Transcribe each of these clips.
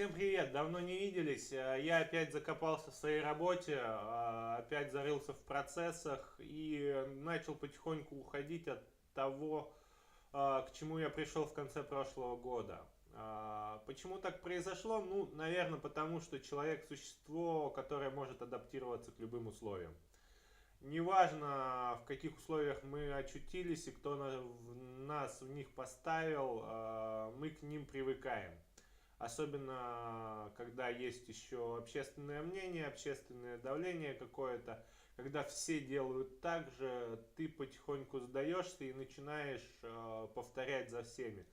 Всем привет! Давно не виделись. Я опять закопался в своей работе, опять зарылся в процессах и начал потихоньку уходить от того, к чему я пришел в конце прошлого года. Почему так произошло? Ну, наверное, потому что человек– существо, которое может адаптироваться к любым условиям. Неважно, в каких условиях мы очутились и кто нас в них поставил, мы к ним привыкаем. Особенно, когда есть еще общественное мнение, общественное давление какое-то, когда все делают так же, ты потихоньку сдаешься и начинаешь повторять за всеми.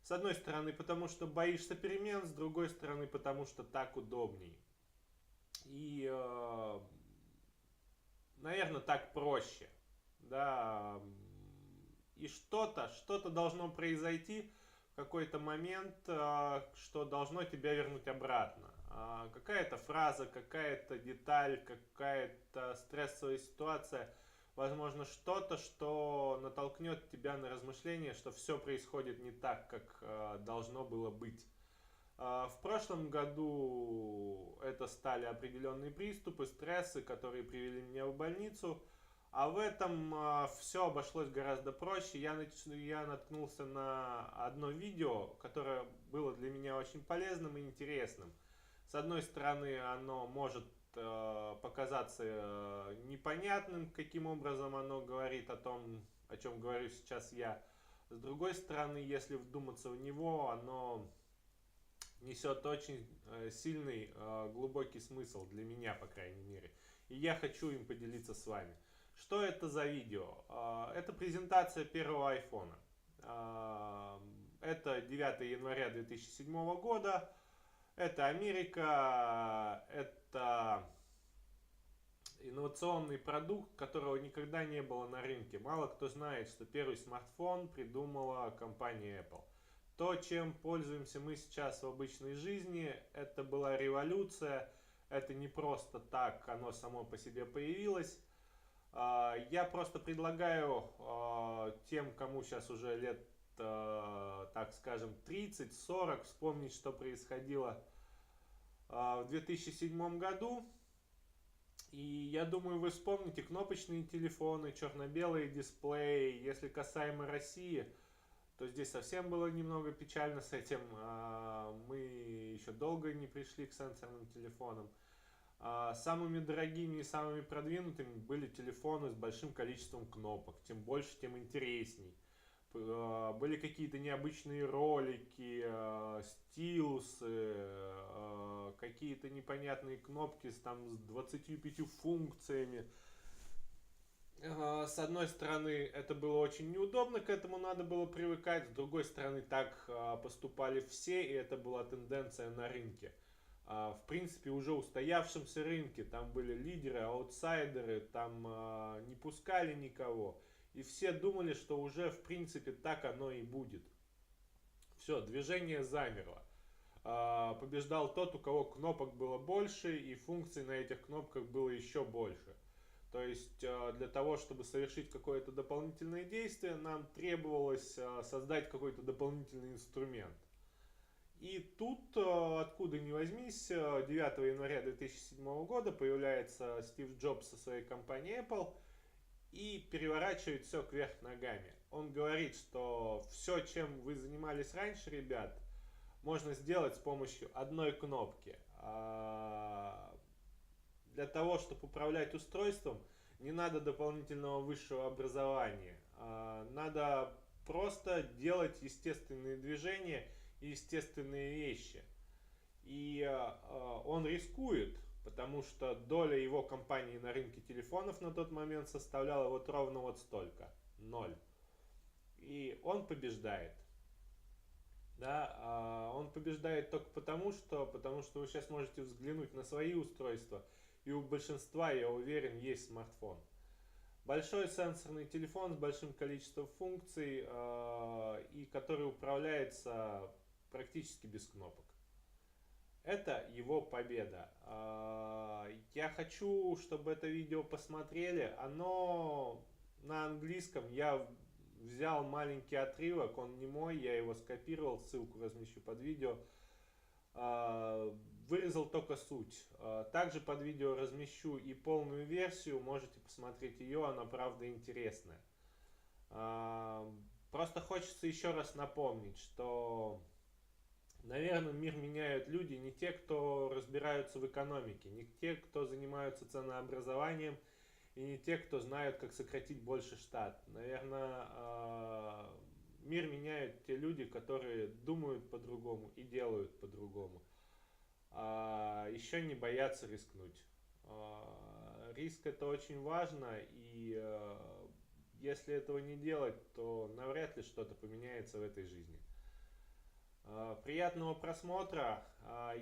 С одной стороны, потому что боишься перемен, с другой стороны, потому что так удобней. И, наверное, так проще. Да, и что-то должно произойти в какой-то момент, что должно тебя вернуть обратно. Какая-то фраза, какая-то деталь, какая-то стрессовая ситуация, возможно, что-то, что натолкнет тебя на размышление, что все происходит не так, как должно было быть. В прошлом году это стали определенные приступы, стрессы, которые привели меня в больницу. А в этом все обошлось гораздо проще. Я наткнулся на одно видео, которое было для меня очень полезным и интересным. С одной стороны, оно может показаться непонятным, каким образом оно говорит о том, о чем говорю сейчас я. С другой стороны, если вдуматься в него, оно несет очень сильный, глубокий смысл для меня, по крайней мере. И я хочу им поделиться с вами. Что это за видео? Это презентация первого айфона. Это 9 января 2007 года. Это Америка. Это инновационный продукт, которого никогда не было на рынке. Мало кто знает, что первый смартфон придумала компания Apple. То, чем пользуемся мы сейчас в обычной жизни, это была революция. Это не просто так, оно само по себе появилось. Я просто предлагаю тем, кому сейчас уже лет, так скажем, 30-40, вспомнить, что происходило в 2007 году. И я думаю, вы вспомните кнопочные телефоны, черно-белые дисплеи. Если касаемо России, то здесь совсем было немного печально с этим. Мы еще долго не пришли к сенсорным телефонам. Самыми дорогими и самыми продвинутыми были телефоны с большим количеством кнопок. Тем больше, тем интересней. Были какие-то необычные ролики, стилусы, какие-то непонятные кнопки с 25 функциями. С одной стороны, это было очень неудобно, к этому надо было привыкать. С другой стороны, так поступали все, и это была тенденция на рынке. В принципе, уже устоявшемся рынке, там были лидеры, аутсайдеры, там не пускали никого. И все думали, что уже, в принципе, так оно и будет. Все, движение замерло. Побеждал тот, у кого кнопок было больше, и функций на этих кнопках было еще больше. То есть для того, чтобы совершить какое-то дополнительное действие, нам требовалось создать какой-то дополнительный инструмент. И тут, откуда ни возьмись, 9 января 2007 года появляется Стив Джобс со своей компанией Apple и переворачивает все кверх ногами. Он говорит, что все, чем вы занимались раньше, ребят, можно сделать с помощью одной кнопки. Для того, чтобы управлять устройством, не надо дополнительного высшего образования. Надо просто делать естественные движения и естественные вещи. И он рискует, потому что доля его компании на рынке телефонов на тот момент составляла вот ровно вот столько, 0. И он побеждает. Да, он побеждает только потому что вы сейчас можете взглянуть на свои устройства, и у большинства, я уверен, есть смартфон. Большой сенсорный телефон с большим количеством функций, и который управляется практически без кнопок. Это его победа. Я хочу, чтобы это видео посмотрели. Оно на английском. Я взял маленький отрывок, он не мой, я его скопировал, ссылку размещу под видео. Вырезал только суть. Также под видео размещу и полную версию, можете посмотреть ее, она правда интересная. Просто хочется еще раз напомнить, что, наверное, мир меняют люди, не те, кто разбираются в экономике, не те, кто занимаются ценообразованием, и не те, кто знают, как сократить больше штат. Наверное, мир меняют те люди, которые думают по-другому и делают по-другому. Еще не боятся рискнуть. Риск — это очень важно, и если этого не делать, то навряд ли что-то поменяется в этой жизни. Приятного просмотра.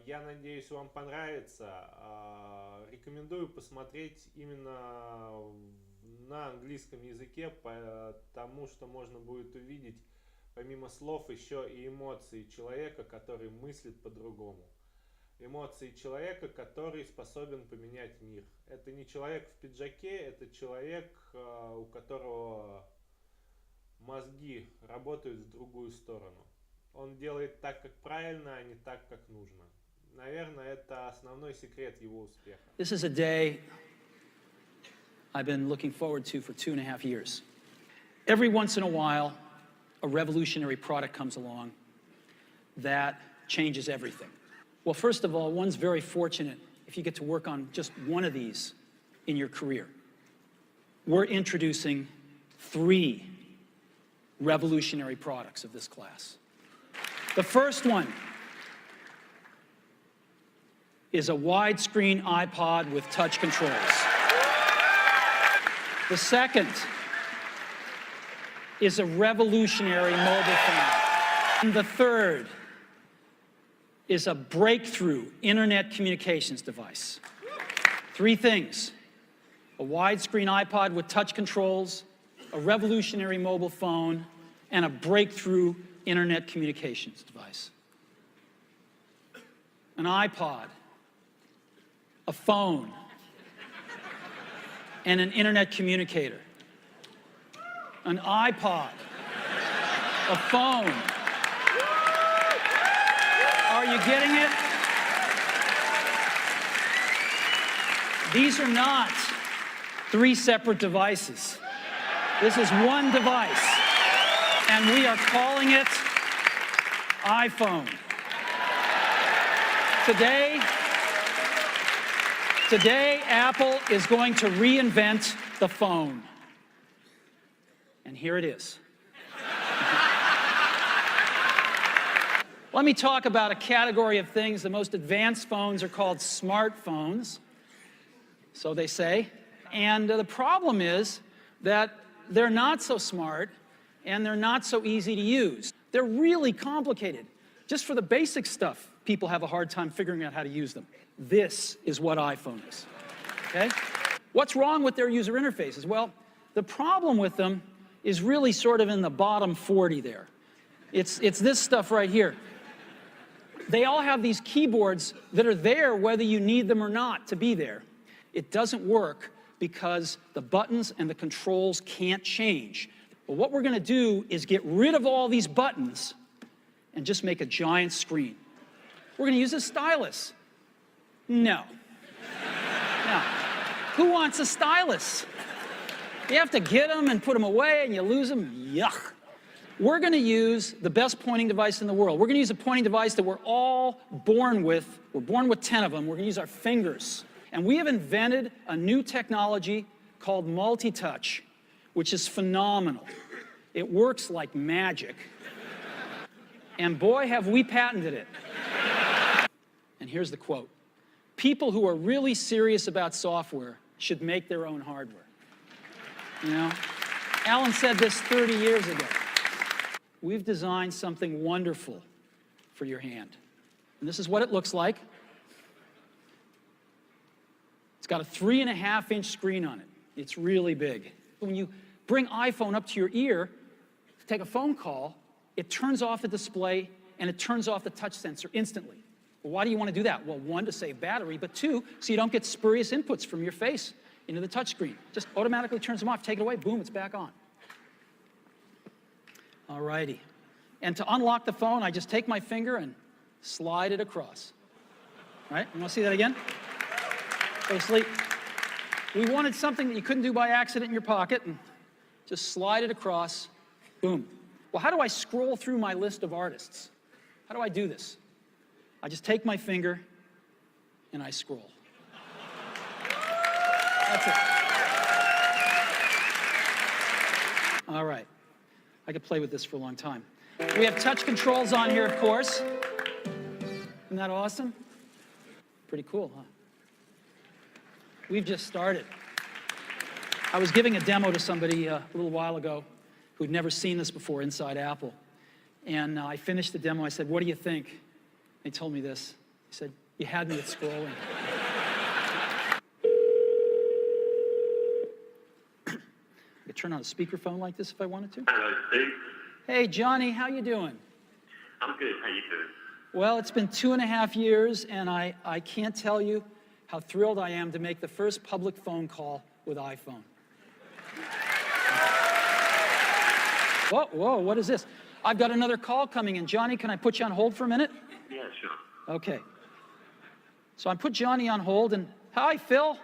Я надеюсь, вам понравится. Рекомендую посмотреть именно на английском языке, потому что можно будет увидеть помимо слов еще и эмоции человека, который мыслит по-другому. Эмоции человека, который способен поменять мир. Это не человек в пиджаке, это человек, у которого мозги работают в другую сторону. Он делает так, как правильно, а не так, как нужно. Наверное, это основной секрет его успеха. This is a day I've been looking forward to for 2.5 years. Every once in a while, a revolutionary product comes along that changes everything. Well, first of all, one's very fortunate if you get to work on just one of these in your career. We're introducing 3 revolutionary products of this class. The first one is a widescreen iPod with touch controls. The second is a revolutionary mobile phone. And the third is a breakthrough internet communications device. 3 things: a widescreen iPod with touch controls, a revolutionary mobile phone, and a breakthrough internet communications device. An iPod, a phone, and an internet communicator. An iPod, a phone. Are you getting it? These are not 3 separate devices. This is one device, and we are calling it iPhone. Today, Apple is going to reinvent the phone. And here it is. Let me talk about a category of things. The most advanced phones are called smartphones, so they say. And the problem is that they're not so smart and they're not so easy to use. They're really complicated. Just for the basic stuff, people have a hard time figuring out how to use them. This is what iPhone is, okay? What's wrong with their user interfaces? Well, the problem with them is really sort of in the bottom 40 there. It's this stuff right here. They all have these keyboards that are there whether you need them or not to be there. It doesn't work because the buttons and the controls can't change. But what we're going to do is get rid of all these buttons and just make a giant screen. We're going to use a stylus. No. Now, who wants a stylus? You have to get them and put them away and you lose them. Yuck. We're going to use the best pointing device in the world. We're going to use a pointing device that we're all born with. We're born with 10 of them. We're going to use our fingers. And we have invented a new technology called multi-touch, which is phenomenal. It works like magic. And boy, have we patented it. And here's the quote. People who are really serious about software should make their own hardware. You know? Alan said this 30 years ago. We've designed something wonderful for your hand. And this is what it looks like. It's got a 3.5-inch screen on it. It's really big. When you bring iPhone up to your ear to take a phone call, it turns off the display and it turns off the touch sensor instantly. Well, why do you want to do that? Well, 1, to save battery, but 2, so you don't get spurious inputs from your face into the touch screen. Just automatically turns them off, take it away, boom, it's back on. All righty. And to unlock the phone, I just take my finger and slide it across. Right? You want to see that again? Go to sleep. We wanted something that you couldn't do by accident in your pocket, and just slide it across, boom. Well, how do I scroll through my list of artists? How do I do this? I just take my finger and I scroll. That's it. All right. I could play with this for a long time. We have touch controls on here, of course. Isn't that awesome? Pretty cool, huh? We've just started. I was giving a demo to somebody a little while ago who'd never seen this before inside Apple. And I finished the demo. I said, "What do you think?" They told me this. He said, "You had me at scrolling." I could turn on a speakerphone like this if I wanted to. Hello, Steve. Hey, Johnny, how you doing? I'm good. How you doing? Well, it's been 2.5 years, and I can't tell you how thrilled I am to make the first public phone call with iPhone. Whoa, what is this? I've got another call coming in. Johnny, can I put you on hold for a minute? Yeah, sure. Okay. So I put Johnny on hold, and hi, Phil.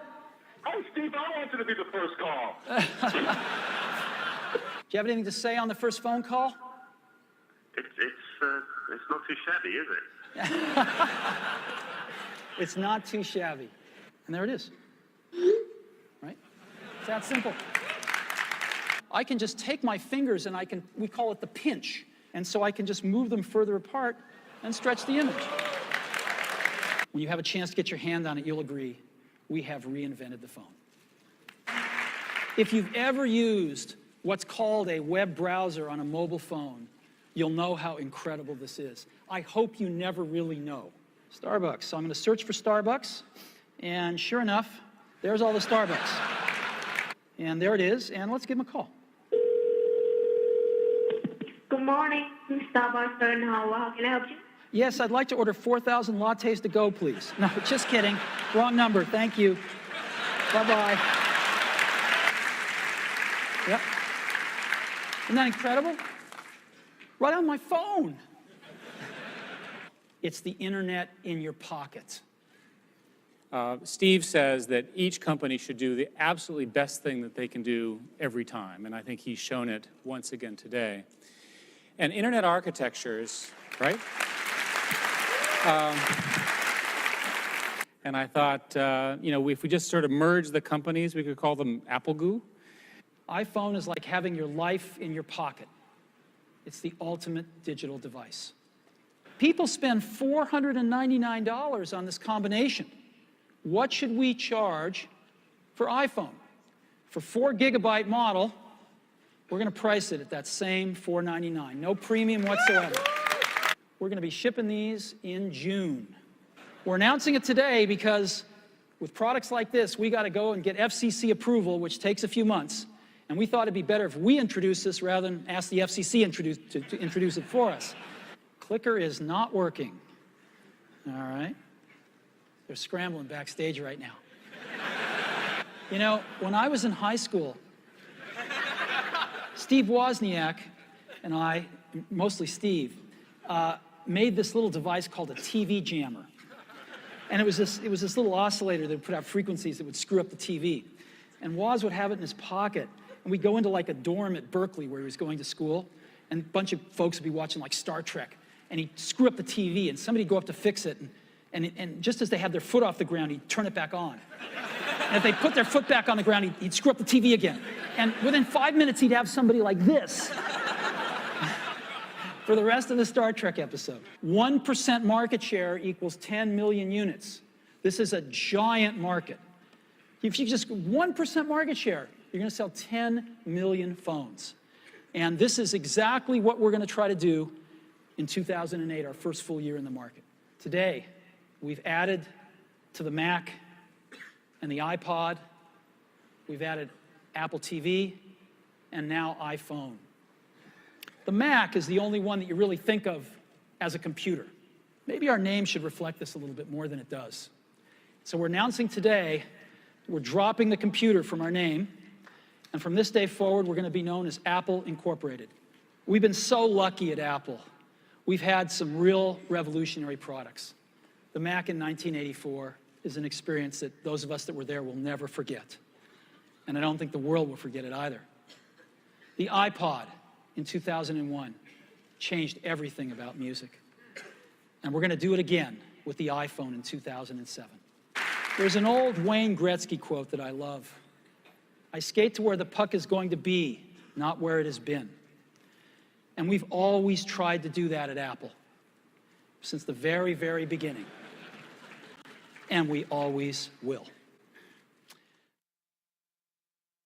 Oh, Steve, I wanted to be the first call. Do you have anything to say on the first phone call? It's not too shabby, is it? It's not too shabby. And there it is. Right? It's that simple. I can just take my fingers and we call it the pinch. And so I can just move them further apart and stretch the image. When you have a chance to get your hand on it, you'll agree, we have reinvented the phone. If you've ever used what's called a web browser on a mobile phone, you'll know how incredible this is. I hope you never really know. Starbucks. So I'm going to search for Starbucks, and sure enough, there's all the Starbucks. And there it is, and let's give them a call. Good morning, Starbucks. How can I help you? Yes, I'd like to order 4,000 lattes to go, please. No, just kidding. Wrong number. Thank you. Bye-bye. Yep. Isn't that incredible? Right on my phone. It's the internet in your pocket. Steve says that each company should do the absolutely best thing that they can do every time, and I think he's shown it once again today. And internet architectures, right? And I thought, if we just sort of merge the companies, we could call them Apple Goo. iPhone is like having your life in your pocket. It's the ultimate digital device. People spend $499 on this combination. What should we charge for iPhone? For 4 gigabyte model, we're going to price it at that same $499. No premium whatsoever. We're going to be shipping these in June. We're announcing it today because with products like this, we got to go and get FCC approval, which takes a few months. And we thought it'd be better if we introduce this rather than ask the FCC to introduce it for us. Clicker is not working. All right. They're scrambling backstage right now. You know, when I was in high school, Steve Wozniak and I, mostly Steve, made this little device called a TV jammer. And it was this little oscillator that would put out frequencies that would screw up the TV. And Woz would have it in his pocket. And we'd go into like a dorm at Berkeley where he was going to school, and a bunch of folks would be watching like Star Trek. And he'd screw up the TV, and somebody'd go up to fix it. And just as they had their foot off the ground, he'd turn it back on. And if they put their foot back on the ground, he'd screw up the TV again. And within 5 minutes, he'd have somebody like this for the rest of the Star Trek episode. 1% market share equals 10 million units. This is a giant market. If you just 1% market share, you're going to sell 10 million phones. And this is exactly what we're going to try to do in 2008, our first full year in the market. Today, we've added to the Mac and the iPod, we've added Apple TV, and now iPhone. The Mac is the only one that you really think of as a computer. Maybe our name should reflect this a little bit more than it does. So we're announcing today, we're dropping the computer from our name, and from this day forward, we're going to be known as Apple Incorporated. We've been so lucky at Apple. we've had some real revolutionary products. The Mac in 1984 is an experience that those of us that were there will never forget. And I don't think the world will forget it either. The iPod in 2001 changed everything about music. And we're going to do it again with the iPhone in 2007. There's an old Wayne Gretzky quote that I love. I skate to where the puck is going to be, not where it has been. And we've always tried to do that at Apple, since the very, very beginning. And we always will.